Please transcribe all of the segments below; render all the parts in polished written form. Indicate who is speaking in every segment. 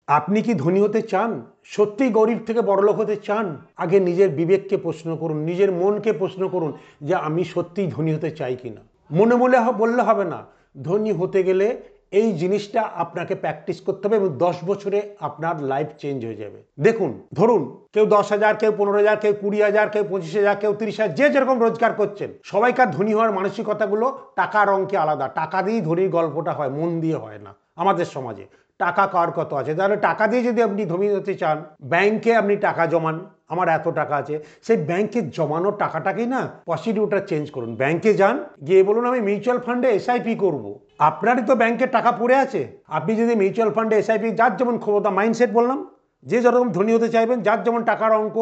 Speaker 1: আপনি কি ধনী হতে চান? সত্যিই গরিব থেকে বড়লোক হতে চান? আগে নিজের বিবেককে প্রশ্ন করুন, নিজের মনকে প্রশ্ন করুন যে আমি সত্যিই ধনী হতে চাই কিনা। মনে মনে বললে হবে না। ধনী হতে গেলে এই জিনিসটা আপনাকে প্র্যাকটিস করতে হবে এবং 10 বছরে আপনার লাইফ চেঞ্জ হয়ে যাবে। দেখুন, ধরুন কেউ 10,000, কেউ 15,000, কেউ 20,000, কেউ 25,000, কেউ 30,000, যে যেরকম রোজগার করছেন, সবাইকার ধনী হওয়ার মানসিকতাগুলো টাকার অঙ্কে আলাদা। টাকা দিয়েই ধনীর গল্পটা হয়, মন দিয়ে হয় না আমাদের সমাজে। টাকা কার কত আছে, তাহলে টাকা দিয়ে যদি আপনি ধনী হতে চান, ব্যাংকে আপনি টাকা জমান, আমার এত টাকা আছে, সেই ব্যাংকে জমানো টাকাটাকেই না পসিটিভটা চেঞ্জ করুন। ব্যাংকে যান, গিয়ে বলুন আমি মিউচুয়াল ফান্ডে এসআইপি করব। আপনারই তো ব্যাংকে টাকা পড়ে আছে। আপনি যদি মিউচুয়াল ফান্ডে এসআইপি, যার যেমন ক্ষমতা, মাইন্ডসেট বললাম, যে যেরকম ধনী হতে চাইবেন, যার যেমন টাকার অঙ্ক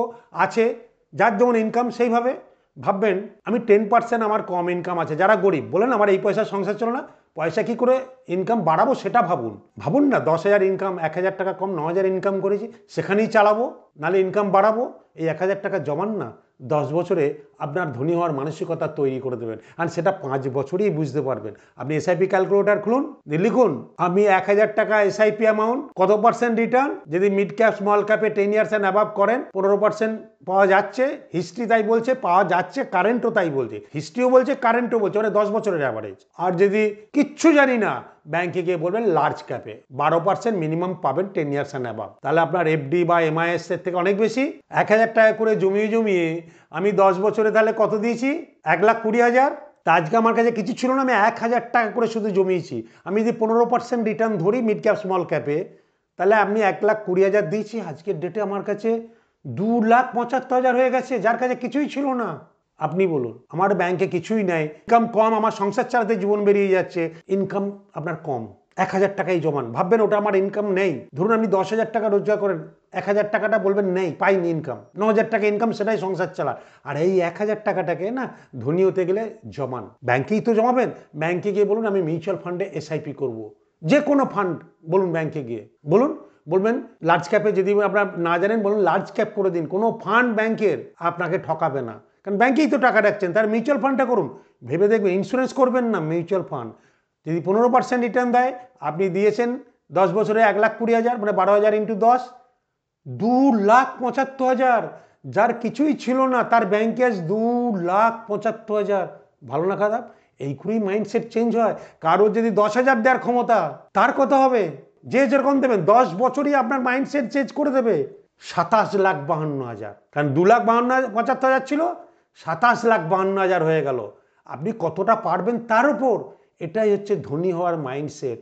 Speaker 1: আছে, যার যেমন ইনকাম, সেইভাবে ভাববেন আমি 10% আমার কম ইনকাম আছে। যারা গরিব বলেন আমার এই পয়সার সংসার চলে না, পয়সা কি করে ইনকাম বাড়াবো সেটা ভাবুন। ভাবুন না 10,000 ইনকাম, 1,000 টাকা কম 9,000 ইনকাম করেছি, সেখানেই চালাবো, নাহলে ইনকাম বাড়াবো। এই 1,000 টাকা জমান না, 10 বছরে আপনার ধনী হওয়ার মানসিকতা তৈরি করে দেবেন। আর সেটা 5 বছরেই বুঝতে পারবেন। আপনি এসআইপি ক্যালকুলেটার খুলুন, লিখুন আমি 1,000 টাকা এসআইপি অ্যামাউন্ট, কত পার্সেন্ট রিটার্ন, যদি মিড ক্যাপ স্মল ক্যাপে 10 ইয়ার্স অ্যান্ড অ্যাবাভ করেন 15% পাওয়া যাচ্ছে। হিস্ট্রি তাই বলছে, পাওয়া যাচ্ছে, কারেন্টও তাই বলছে, হিস্ট্রিও বলছে, কারেন্টও বলছে, মানে 10 বছরের অ্যাভারেজ। আর যদি কিচ্ছু জানি না, ব্যাংকে গিয়ে বলবেন লার্জ ক্যাপে 12% মিনিমাম পাবেন 10 ইয়ার্স অ্যান্ড অ্যাবাভ। তাহলে আপনার এফডি বা এমআইএস এর থেকে অনেক বেশি। 1,000 টাকা করে জমিয়ে জমিয়ে আমি 10 বছরে তাহলে কত দিয়েছি? 1,20,000। তা আজকে আমার কাছে কিছু ছিল না, আমি 1,000 টাকা করে শুধু জমিয়েছি। আমি যদি 15% রিটার্ন ধরি মিড ক্যাপ স্মল ক্যাপে, তাহলে আপনি 1,20,000 দিয়েছি। আজকের ডেটে আমার কাছে 2,75,000 হয়ে গেছে, যার কাছে কিছুই ছিল না। আপনি বলুন, আমার ব্যাংকে কিছুই নাই, ইনকাম কম, আমার সংসার চালাতে জীবন বেরিয়ে যাচ্ছে, ইনকাম আপনার কম, 1,000 টাকাই জমান, ভাববেন ওটা আমার ইনকাম নেই। ধরুন আপনি 10,000 টাকা রোজগার করেন, 1,000 টাকাটা বলবেন নেই, পাইনি ইনকাম, 9,000 টাকা ইনকাম, সেটাই সংসার চালা। আর এই 1,000 টাকাটাকে না ধনী হতে গেলে জমান, ব্যাংকেই তো জমাবেন। ব্যাংকে গিয়ে বলুন আমি মিউচুয়াল ফান্ডে এসআইপি করব। যে কোনো ফান্ড বলুন, ব্যাংকে গিয়ে বলুন, বলবেন লার্জ ক্যাপে, যদি আপনার না জানেন বলুন লার্জ ক্যাপ করে দিন। কোনো ফান্ড ব্যাংকের আপনাকে ঠকাবে না, কারণ ব্যাংকেই তো টাকা রাখছেন, তার মিউচুয়াল ফান্ডটা করুন। ভেবে দেখবেন, ইন্স্যুরেন্স করবেন না, মিউচুয়াল ফান্ড যদি 15% রিটার্ন দেয়, আপনি দিয়েছেন 10 বছরে 1,20,000, মানে 12,000 ইন্টু 10, 2,75,000। যার কিছুই ছিল না তার ব্যাংকে আজ 2,75,000। ভালো না খারাপ? এই করেই মাইন্ডসেট চেঞ্জ হয়। কারোর যদি 10,000 দেওয়ার ক্ষমতা, তার কথা হবে, যে যেরকম দেবেন 10 বছরই আপনার মাইন্ডসেট চেঞ্জ করে দেবে। 27,52,000, কারণ 2,75,000 ছিল, 27,52,000 হয়ে গেল। আপনি কতটা পারবেন তার উপর, এটাই হচ্ছে ধনী হওয়ার মাইন্ডসেট।